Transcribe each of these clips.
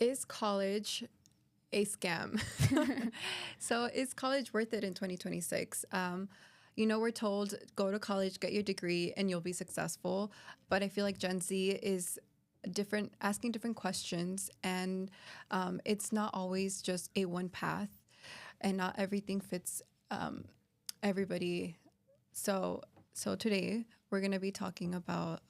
Is college a scam? So is college worth it in 2026? We're told go to college, get your degree, and you'll be successful. But I feel like Gen Z is asking different questions, and it's not always just a one path, and not everything fits everybody. So, so today we're going to be talking about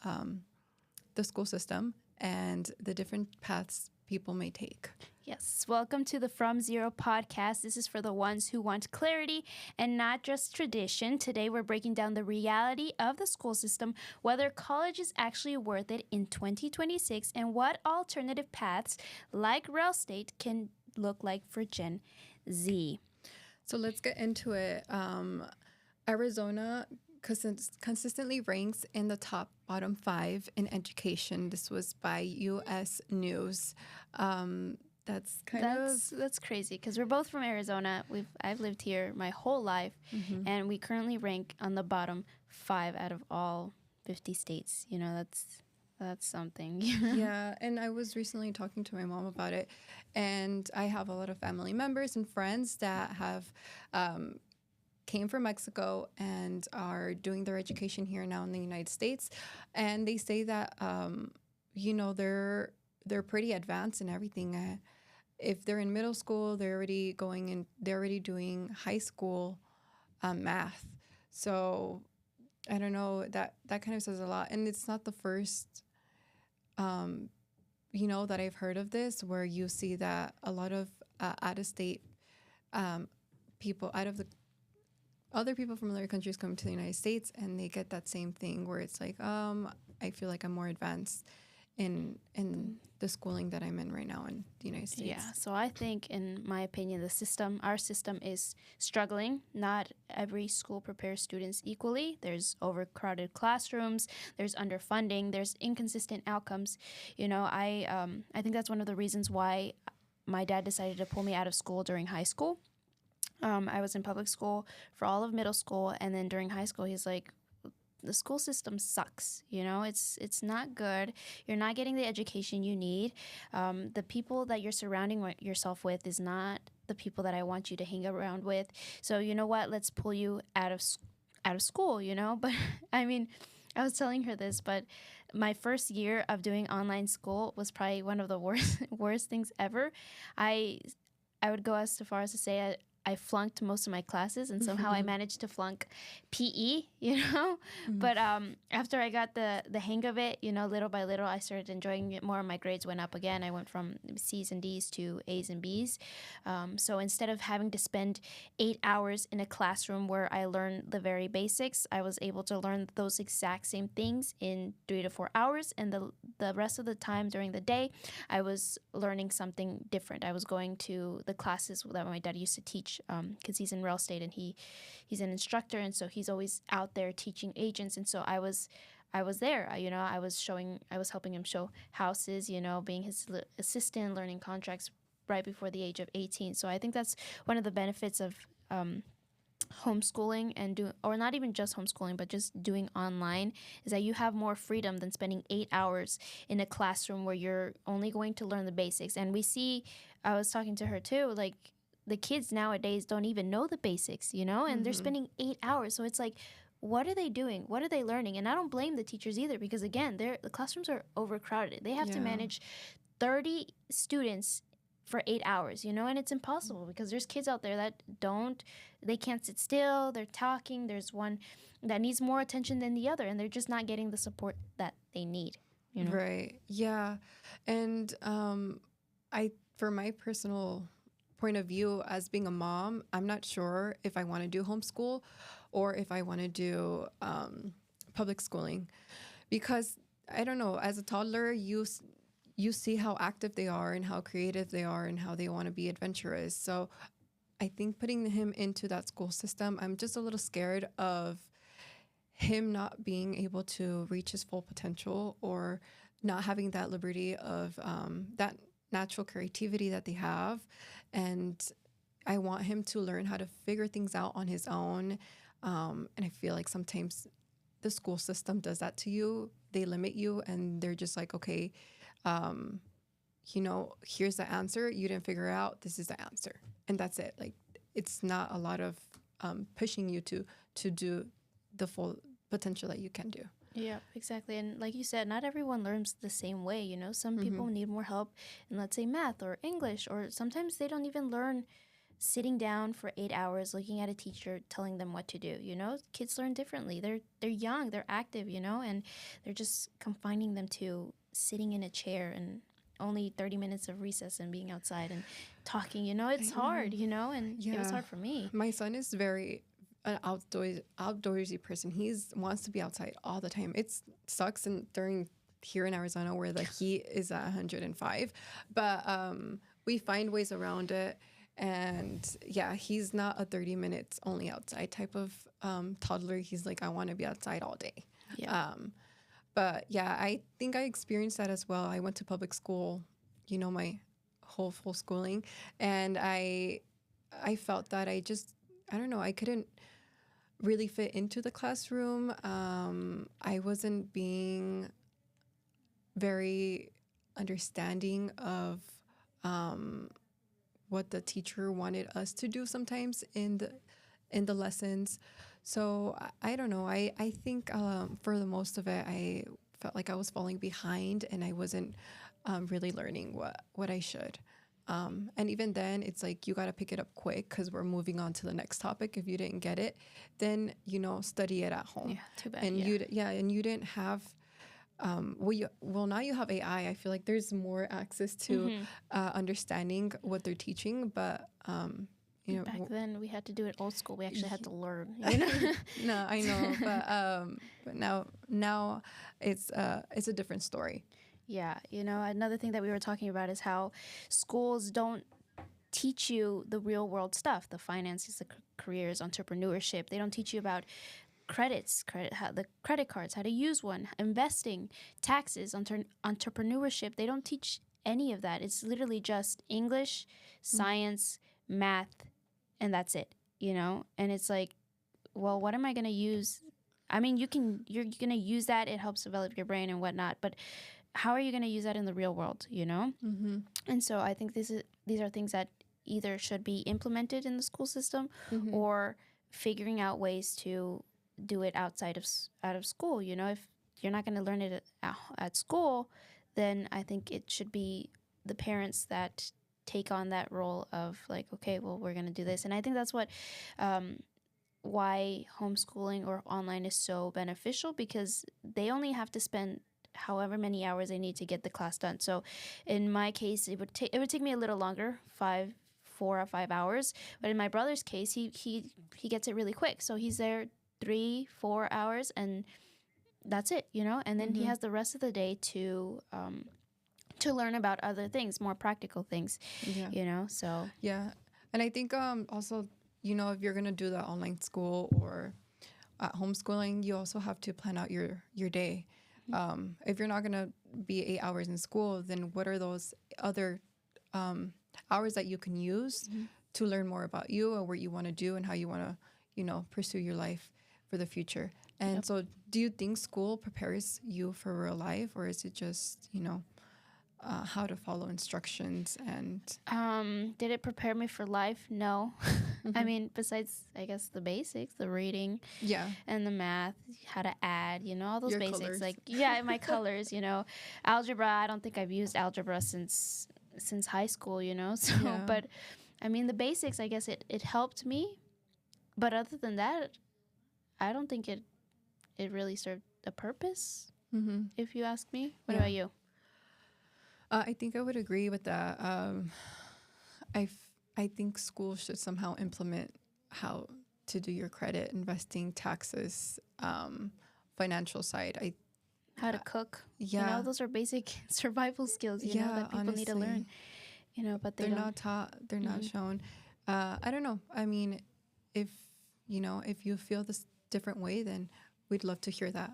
the school system and the different paths people may take. Yes, welcome to the From Zero podcast. This is for the ones who want clarity and not just tradition. Today we're breaking down the reality of the school system, whether college is actually worth it in 2026, and what alternative paths like real estate can look like for Gen Z. So let's get into it. Arizona consistently ranks in the top bottom 5 in education. This was by U.S. News. That's crazy because we're both from Arizona. I've lived here my whole life, and we currently rank on the bottom 5 out of all 50 states. That's something. Yeah, and I was recently talking to my mom about it, and I have a lot of family members and friends that have came from Mexico and are doing their education here now in the United States, and they say that they're pretty advanced in everything. If they're in middle school, they're already doing high school math. So I don't know, that kind of says a lot, and it's not the first that I've heard of this, where you see that a lot of out-of-state people, other people from other countries come to the United States, and they get that same thing where it's like, I feel like I'm more advanced in the schooling that I'm in right now in the United States. Yeah, so I think, in my opinion, our system is struggling. Not every school prepares students equally. There's overcrowded classrooms, there's underfunding, there's inconsistent outcomes. I think that's one of the reasons why my dad decided to pull me out of school during high school. I was in public school for all of middle school, and then during high school, he's like, the school system sucks. It's not good. You're not getting the education you need. The people that you're surrounding yourself with is not the people that I want you to hang around with. So you know what? Let's pull you out of school. But I mean, I was telling her this, but my first year of doing online school was probably one of the worst things ever. I would go as far as to say I flunked most of my classes, and somehow I managed to flunk PE, But after I got the hang of it, little by little, I started enjoying it more. My grades went up again. I went from C's and D's to A's and B's. So instead of having to spend 8 hours in a classroom where I learned the very basics, I was able to learn those exact same things in 3 to 4 hours. And the rest of the time during the day, I was learning something different. I was going to the classes that my dad used to teach, because he's in real estate and he's an instructor, and so he's always out there teaching agents. And so I was there. I was helping him show houses, being his assistant, learning contracts right before the age of 18. So I think that's one of the benefits of homeschooling or not even just homeschooling, but just doing online, is that you have more freedom than spending 8 hours in a classroom where you're only going to learn the basics. And I was talking to her too, like, the kids nowadays don't even know the basics, and they're spending 8 hours. So it's like, what are they doing? What are they learning? And I don't blame the teachers either, because again, the classrooms are overcrowded. They have to manage 30 students for 8 hours, and it's impossible because there's kids out there that they can't sit still. They're talking. There's one that needs more attention than the other, and they're just not getting the support that they need. Right. Yeah. And for my personal point of view as being a mom, I'm not sure if I want to do homeschool or if I want to do public schooling, because I don't know, as a toddler, you see how active they are and how creative they are and how they want to be adventurous. So I think putting him into that school system, I'm just a little scared of him not being able to reach his full potential, or not having that liberty of that natural creativity that they have. And I want him to learn how to figure things out on his own. And I feel like sometimes the school system does that to you. They limit you, and they're just like, okay, here's the answer. You didn't figure it out. This is the answer. And that's it. Like, it's not a lot of pushing you to do the full potential that you can do. Yeah, exactly. And like you said, not everyone learns the same way, you know. Some people need more help in, let's say, math or English, or sometimes they don't even learn sitting down for 8 hours looking at a teacher telling them what to do, you know. Kids learn differently. They're young, they're active, you know, and they're just confining them to sitting in a chair and only 30 minutes of recess and being outside and talking, you know. It's hard, you know, and it was hard for me. My son is very an outdoorsy person. Wants to be outside all the time. It sucks and during here in Arizona where the heat is at 105, but we find ways around it. And yeah, he's not a 30 minutes only outside type of toddler. He's like, I want to be outside all day. Yeah. But yeah, I think I experienced that as well. I went to public school, my whole full schooling, and I felt that I don't know, I couldn't really fit into the classroom. I wasn't being very understanding of what the teacher wanted us to do sometimes in the lessons. So I don't know. I think for the most of it, I felt like I was falling behind and I wasn't really learning what I should. And even then, it's like you got to pick it up quick because we're moving on to the next topic. If you didn't get it, then study it at home. Yeah, too bad. And and you didn't have. Now you have AI. I feel like there's more access to understanding what they're teaching, but back then we had to do it old school. We actually had to learn. You know? No, I know, but now it's a different story. Yeah, another thing that we were talking about is how schools don't teach you the real world stuff, the finances, the careers, entrepreneurship. They don't teach you about the credit cards, how to use one, investing, taxes, entrepreneurship. They don't teach any of that. It's literally just English, science, math, and that's it, And it's like, well, what am I going to use? I mean, you're going to use that. It helps develop your brain and whatnot, but how are you going to use that in the real world, And so I think these are things that either should be implemented in the school system or figuring out ways to do it out of school. If you're not going to learn it at school, then I think it should be the parents that take on that role of like, okay, well, we're going to do this. And I think that's why homeschooling or online is so beneficial, because they only have to spend however many hours they need to get the class done. So in my case, it would take me a little longer, 4 or 5 hours. But in my brother's case, he gets it really quick. So he's there 3-4 hours and that's it, and then he has the rest of the day to learn about other things, more practical things. So yeah. And I think also, if you're gonna do the online school or homeschooling, you also have to plan out your day. If you're not gonna be 8 hours in school, then what are those other hours that you can use to learn more about you or what you want to do and how you want to pursue your life for the future. And so do you think school prepares you for real life, or is it just how to follow instructions? And did it prepare me for life? No. I mean, besides I guess the basics, the reading and the math, how to add, all those Your basics. colors. Like my colors, algebra. I don't think I've used algebra since high school, so but I mean the basics, I guess it helped me, but other than that, I don't think it really served a purpose, if you ask me. What about you? I think I would agree with that. I think schools should somehow implement how to do your credit, investing, taxes, financial side. How to cook. Yeah. Those are basic survival skills, that people honestly, need to learn. But they're not taught. They're not shown. I don't know. I mean, if you feel this different way, then we'd love to hear that.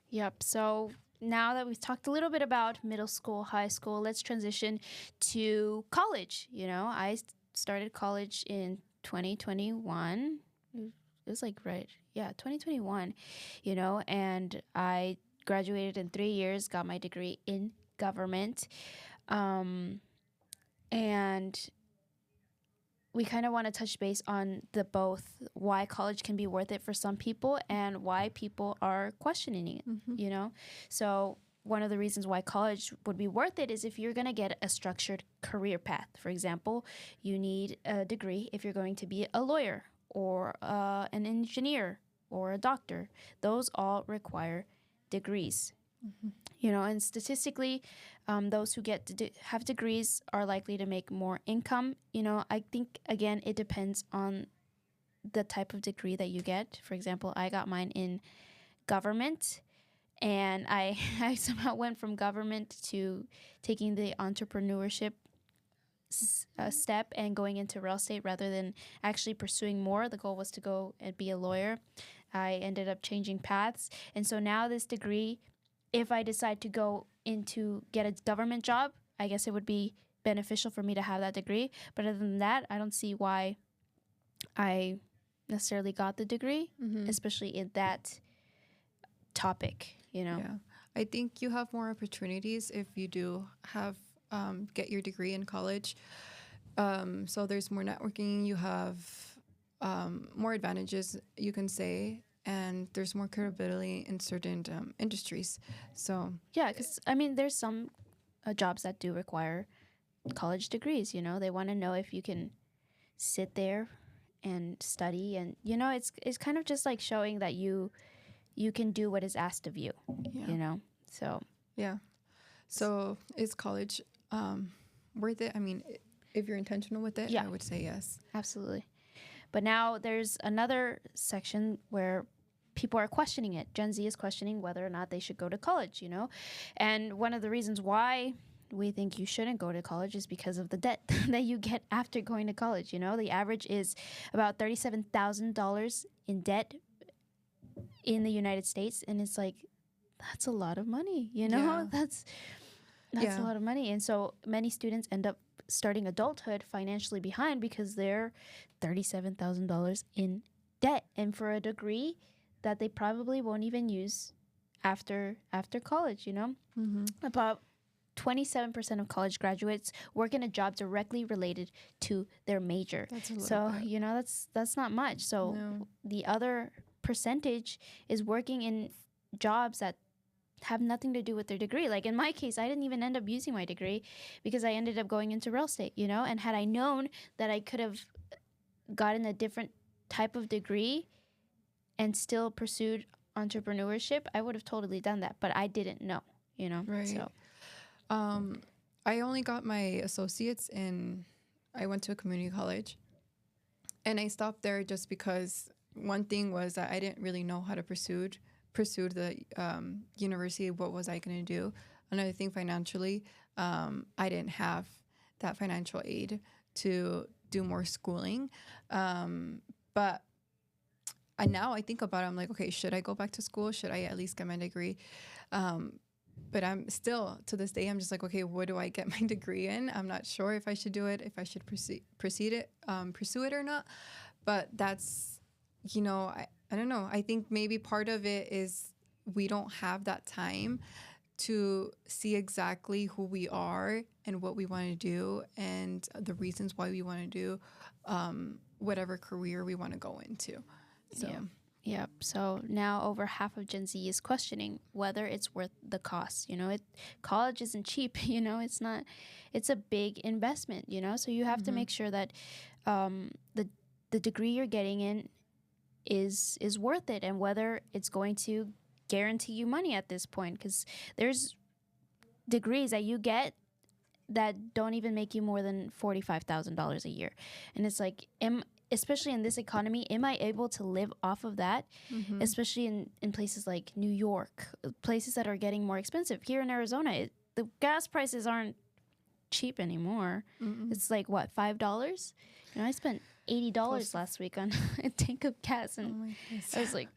Yep. So now that we've talked a little bit about middle school, high school, let's transition to college. I started college in 2021. It was like, 2021, and I graduated in 3 years, got my degree in government. Um, and we kind of want to touch base on the both why college can be worth it for some people and why people are questioning it, Mm-hmm. you know? So one of the reasons why college would be worth it is if you're going to get a structured career path. For example, you need a degree if you're going to be a lawyer or an engineer or a doctor. Those all require degrees. Mm-hmm. You know, and statistically, those who get to have degrees are likely to make more income. You know, I think, again, it depends on the type of degree that you get. For example, I got mine in government, and I, I somehow went from government to taking the entrepreneurship step and going into real estate rather than actually pursuing more. The goal was to go and be a lawyer. I ended up changing paths. And so now this degree, if I decide to go into get a government job, I guess it would be beneficial for me to have that degree. But other than that, I don't see why I necessarily got the degree, Mm-hmm. especially in that topic, you know? Yeah. I think you have more opportunities if you do have get your degree in college. So there's more networking. You have more advantages, you can say, and there's more credibility in certain industries. So Yeah, because I mean, there's some jobs that do require college degrees, you know? They want to know if you can sit there and study, and you know, it's kind of just like showing that you can do what is asked of you, yeah, you know? So yeah. So is college worth it? I mean, if you're intentional with it, yeah, I would say yes. absolutely. But now there's another section where people are questioning it. Gen Z is questioning whether or not they should go to college, you know? And one of the reasons why we think you shouldn't go to college is because of the debt that you get after going to college, you know? The average is about $37,000 in debt in the United States, and it's like that's a lot of money, you know? Yeah. That's a Yeah. lot of money. And so many students end up starting adulthood financially behind because they're $37,000 in debt, and for a degree that they probably won't even use after college, you know? Mm-hmm. About 27% of college graduates work in a job directly related to their major. That's a little So, bit. you know, that's not much. So No. the other percentage is working in jobs that have nothing to do with their degree. Like in my case, I didn't even end up using my degree because I ended up going into real estate, you know? And had I known that I could have gotten a different type of degree and still pursued entrepreneurship, I would have totally done that. But I didn't know, you know? Right. So, I only got my associates in, I went to a community college, and I stopped there just because one thing was that I didn't really know how to pursue the university. What was I going to do? Another thing, financially, I didn't have that financial aid to do more schooling. But now I think about it, I'm like, okay, should I go back to school? Should I at least get my degree? But I'm still, to this day, I'm just like, okay, what do I get my degree in? I'm not sure if I should do it, if I should pursue it or not. But that's, I don't know. I think maybe part of it is we don't have that time to see exactly who we are and what we want to do and the reasons why we want to do whatever career we want to go into. So. yeah. So now over half of Gen Z is questioning whether it's worth the cost. You know, college isn't cheap. You know, it's not. It's a big investment. You know, so you have to make sure that the degree you're getting in is worth it, and whether it's going to guarantee you money at this point. Because there's degrees that you get that don't even make you more than $45,000 a year, and it's like, especially in this economy, am I able to live off of that? Mm-hmm. Especially in places like New York, places that are getting more expensive. Here in Arizona, the gas prices aren't cheap anymore. Mm-mm. It's like, what, $5? You know, I spent $80 last week on a tank of gas, and I was like,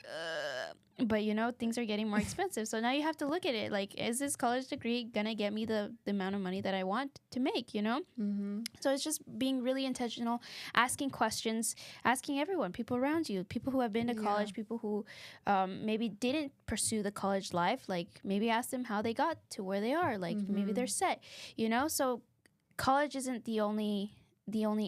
But things are getting more expensive, so now you have to look at it like, is this college degree gonna get me the amount of money that I want to make. Mm-hmm. So it's just being really intentional, asking questions, asking everyone, people around you, people who have been to Yeah. college, people who maybe didn't pursue the college life, like maybe ask them how they got to where they are, like maybe Mm-hmm. they're set. So college isn't the only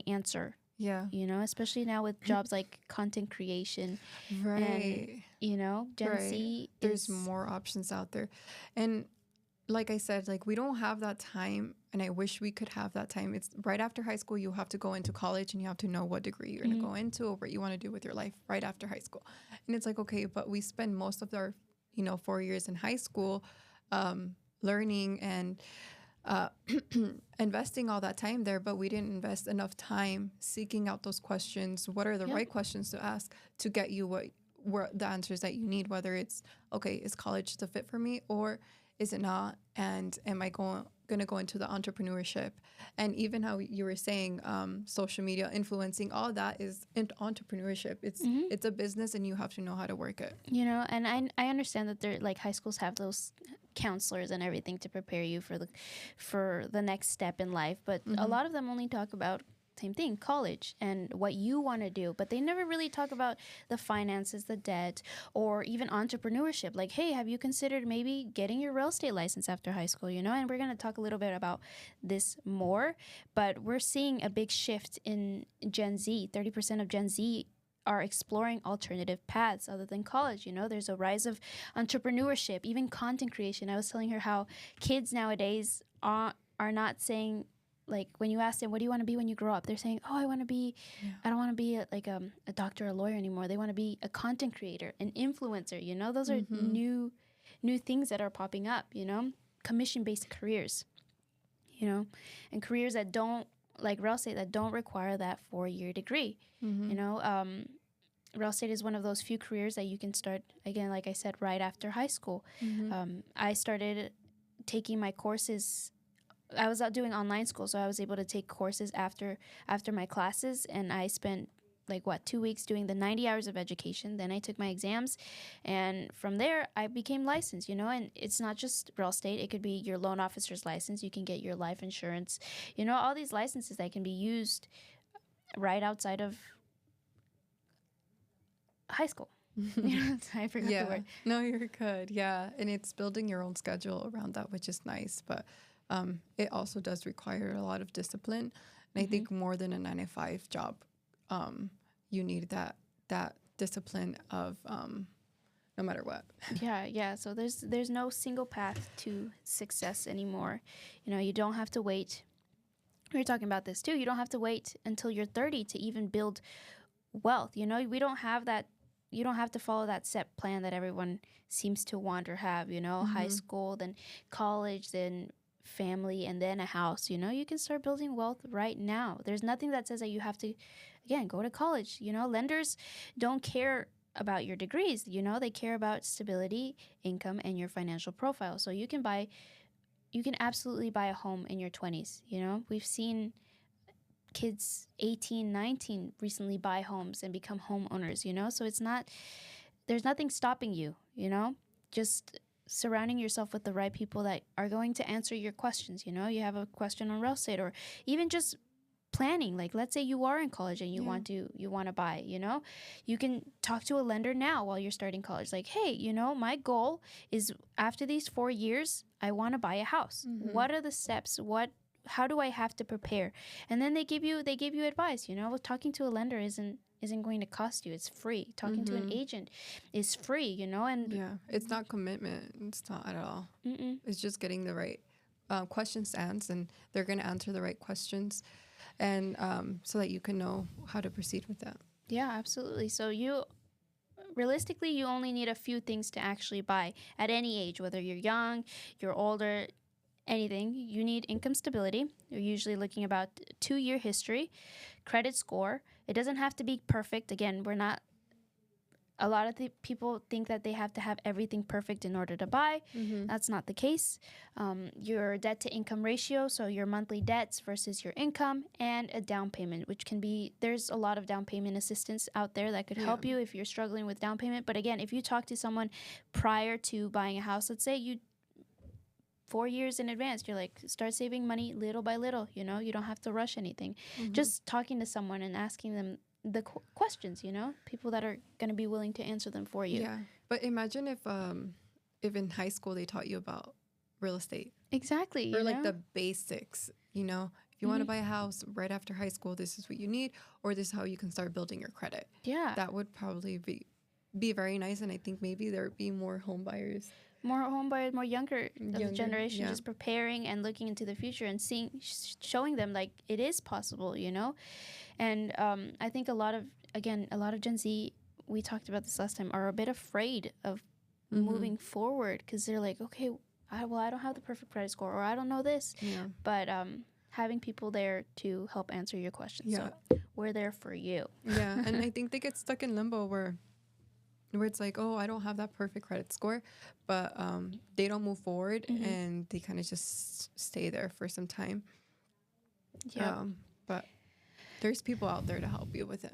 answer, Yeah. especially now with jobs like content creation. And Right. Gen Right. Z There's is. more options out there. And like I said, like we don't have that time, and I wish we could have that time. It's right after high school, you have to go into college and you have to know what degree you're going to Mhm. go into or what you want to do with your life right after high school. And it's like, okay, but we spend most of our, 4 years in high school learning and uh, investing all that time there, but we didn't invest enough time seeking out those questions. What are the Yep. right questions to ask to get you what the answers that you need? Whether it's okay, is college the fit for me, or is it not? And am I going to go into the entrepreneurship? And even how you were saying, social media influencing, all that is entrepreneurship. Mhm. It's a business, and you have to know how to work it. And I understand that they're like high schools have those counselors and everything to prepare you for the next step in life, but a Mm-hmm. lot of them only talk about same thing, college and what you want to do, but they never really talk about the finances, the debt, or even entrepreneurship. Like, hey, have you considered maybe getting your real estate license after high school? And we're going to talk a little bit about this more, but we're seeing a big shift in Gen Z. 30% of Gen Z are exploring alternative paths other than college. There's a rise of entrepreneurship, even content creation. I was telling her how kids nowadays are not saying, like, when you ask them, what do you want to be when you grow up? They're saying, oh, Yeah. I don't want to be a doctor or a lawyer anymore. They want to be a content creator, an influencer. Those are Mm-hmm. new things that are popping up. Commission-based careers, and careers that don't, like real estate, that don't require that 4-year degree. Mm-hmm. You know, real estate is one of those few careers that you can start, again, like I said, right after high school. Mm-hmm. I started taking my courses. I was out doing online school, so I was able to take courses after my classes, and I spent like 2 weeks doing the 90 hours of education. Then I took my exams, and from there I became licensed. And it's not just real estate; it could be your loan officer's license. You can get your life insurance. All these licenses that can be used right outside of high school. I forgot the Yeah, word. no, you're good. Yeah, and it's building your own schedule around that, which is nice. But it also does require a lot of discipline, and I Hmm. think more than a 9 to 5 job, you need that discipline of no matter what. Yeah. So there's no single path to success anymore. You don't have to wait. We were talking about this too. You don't have to wait until you're 30 to even build wealth. We don't have that. You don't have to follow that set plan that everyone seems to want or have. High Mm-hmm. school, then college, then family, and then a house. You can start building wealth right now. There's nothing that says that you have to, again, go to college. Lenders don't care about your degrees. They care about stability, income, and your financial profile. So you can absolutely buy a home in your 20s. We've seen kids 18, 19 recently buy homes and become homeowners. So there's nothing stopping you. Just surrounding yourself with the right people that are going to answer your questions. You have a question on real estate, or even just planning. Like, let's say you are in college and you Yeah. want to buy. You can talk to a lender now while you're starting college. Like, hey, my goal is, after these 4 years, I want to buy a house. Mm-hmm. What are the steps? How do I have to prepare? And then they give you advice. Talking to a lender isn't going to cost you. It's free. Talking to an Mm-hmm. agent is free. And Yeah, it's not commitment. It's not at all. mm-mm. It's just getting the right questions to answer, and they're going to answer the right questions, and so that you can know how to proceed with that. Yeah, absolutely. So realistically, you only need a few things to actually buy at any age, whether you're young, you're older, anything. You need income stability. You're usually looking about 2-year history, credit score. It doesn't have to be perfect. Again, we're not a lot of the people think that they have to have everything perfect in order to buy. Mm-hmm. That's not the case. Your debt to income ratio, so your monthly debts versus your income, and a down payment, which can be, there's a lot of down payment assistance out there that could help you if you're struggling with down payment. But again, if you talk to someone prior to buying a house, let's say you 4 years in advance, you're like, start saving money little by little, you know, you don't have to rush anything. Mm-hmm. Just talking to someone and asking them the questions, you know, people that are going to be willing to answer them for you. Yeah. But imagine if in high school they taught you about real estate. Exactly. Or you like know? the basics, you know, if you want to buy a house right after high school, this is what you need, or this is how you can start building your credit. Yeah. That would probably be very nice. And I think maybe there would be more home buyers. More home buyers, more younger generation, yeah. just preparing and looking into the future and showing them like it is possible, you know. And I think a lot of Gen Z, we talked about this last time, are a bit afraid of moving forward because they're like, okay, I don't have the perfect credit score, or I don't know this. Yeah. But having people there to help answer your questions. Yeah. So we're there for you. Yeah. And I think they get stuck in limbo where it's like, oh, I don't have that perfect credit score, but they don't move forward and they kind of just stay there for some time. Yeah. But there's people out there to help you with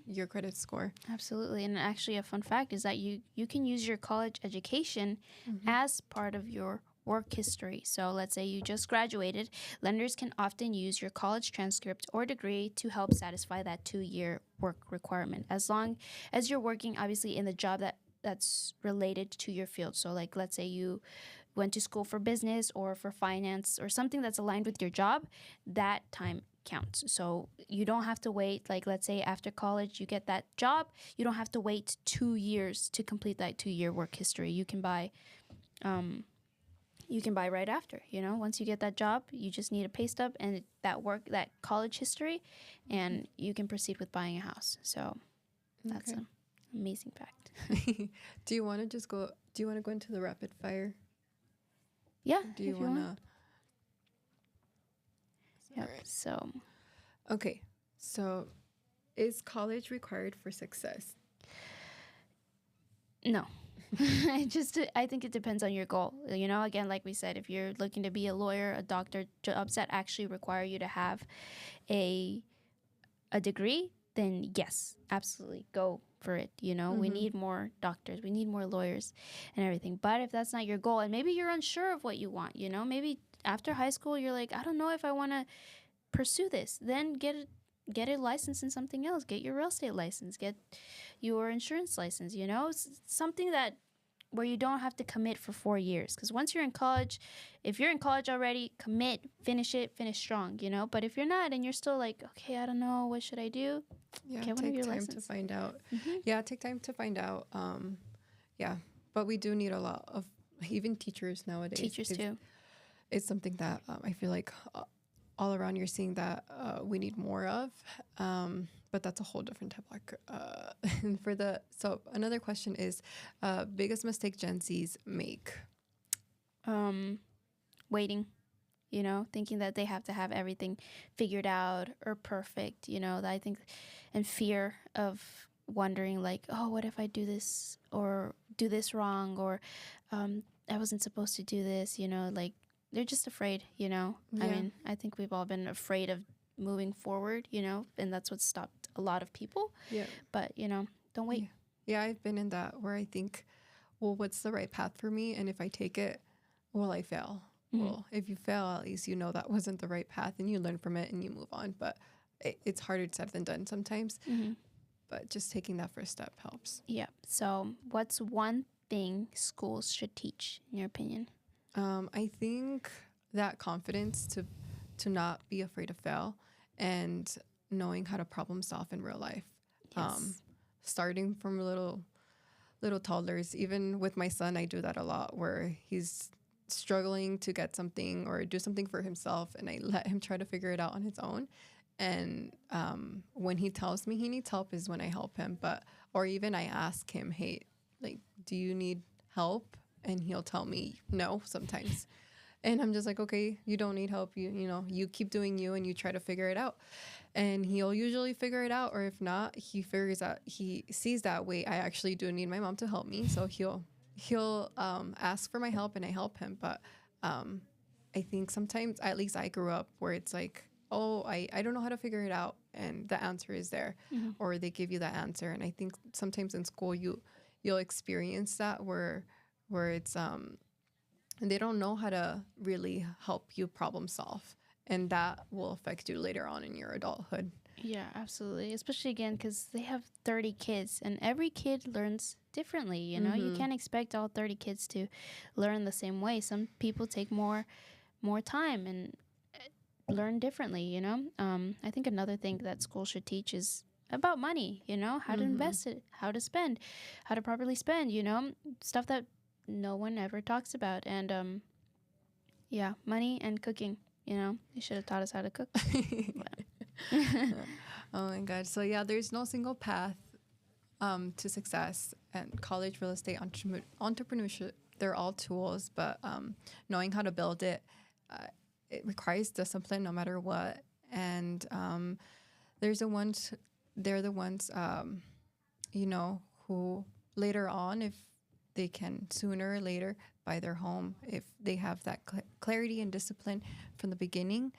your credit score. Absolutely. And actually a fun fact is that you can use your college education as part of your work history. So let's say you just graduated, lenders can often use your college transcript or degree to help satisfy that 2-year work requirement, as long as you're working obviously in the job that's related to your field. So like, let's say you went to school for business or for finance or something that's aligned with your job, that time counts. So you don't have to wait, like let's say after college you get that job, you don't have to wait 2 years to complete that 2-year work history. You can buy right after, you know. Once you get that job, you just need a pay stub and that college history, and you can proceed with buying a house. So that's an amazing fact. Do you want to go into the rapid fire? Yeah. Do you want to? Yep. Right. So. Okay. So, is college required for success? No. I think it depends on your goal. You know, again, like we said, if you're looking to be a lawyer, a doctor, jobs that actually require you to have a degree, then yes, absolutely go for it. You know, we need more doctors, we need more lawyers and everything. But if that's not your goal, and maybe you're unsure of what you want, you know, maybe after high school, you're like, I don't know if I want to pursue this, then get a license in something else. Get your real estate license, get your insurance license, you know, something that where you don't have to commit for 4 years. Because once you're in college, if you're in college already, commit, finish strong, you know. But if you're not and you're still like, okay, I don't know, what should I do? Yeah, get take time to find out. Yeah, take time to find out. Yeah, but we do need a lot of even teachers nowadays. Teachers too. It's something that I feel like all around you're seeing that we need more of. But that's a whole different topic. So another question is, biggest mistake Gen Zs make? Waiting, you know, thinking that they have to have everything figured out or perfect, you know, I think, and fear of wondering like, oh, what if I do this or do this wrong, or I wasn't supposed to do this, you know, like they're just afraid, you know. Yeah. I mean, I think we've all been afraid of moving forward, you know, and that's what stopped a lot of people. Yeah. But, you know, don't wait. Yeah, I've been in that where I think, well, what's the right path for me? And if I take it, will I fail? Well, if you fail, at least you know that wasn't the right path and you learn from it and you move on. But it's harder said than done sometimes. But just taking that first step helps. Yeah. So what's one thing schools should teach, in your opinion? I think that confidence to not be afraid to fail and knowing how to problem solve in real life. Yes. Starting from little toddlers. Even with my son, I do that a lot where he's struggling to get something or do something for himself, and I let him try to figure it out on his own. And when he tells me he needs help is when I help him. Or even I ask him, hey, like, do you need help? And he'll tell me no sometimes. And I'm just like, okay, you don't need help. You keep doing you and you try to figure it out. And he'll usually figure it out. Or if not, he sees that, wait, I actually do need my mom to help me. So he'll ask for my help and I help him. But um, I think sometimes, at least I grew up where it's like, oh, I don't know how to figure it out. And the answer is there, or they give you that answer. And I think sometimes in school, you'll experience that where it's and they don't know how to really help you problem solve, and that will affect you later on in your adulthood. Yeah, absolutely. Especially again, because they have 30 kids and every kid learns differently. You know, you can't expect all 30 kids to learn the same way. Some people take more time and learn differently, you know? I think another thing that school should teach is about money, you know, how to invest it, how to spend, how to properly spend, you know, stuff that no one ever talks about. And yeah, money and cooking, you know, they should have taught us how to cook. Oh my god. So yeah, there's no single path to success, and college, real estate, entrepreneurship, they're all tools, but knowing how to build it, it requires discipline no matter what. And there's the ones they're the ones who later on, if they can sooner or later buy their home, if they have that clarity and discipline from the beginning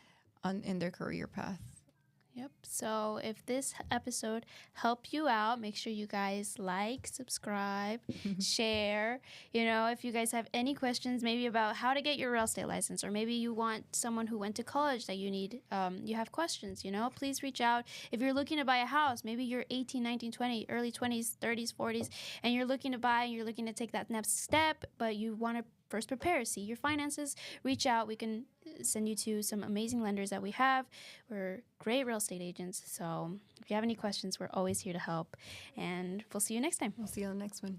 in their career path. Yep. So if this episode helped you out, make sure you guys like, subscribe, share. You know, if you guys have any questions, maybe about how to get your real estate license, or maybe you want someone who went to college that you have questions, you know, please reach out. If you're looking to buy a house, maybe you're 18, 19, 20, early 20s, 30s, 40s, and you're looking to buy and you're looking to take that next step, but you want to first prepare, see your finances, reach out. We can send you to some amazing lenders that we have. We're great real estate agents. So if you have any questions, we're always here to help. And we'll see you next time. We'll see you on the next one.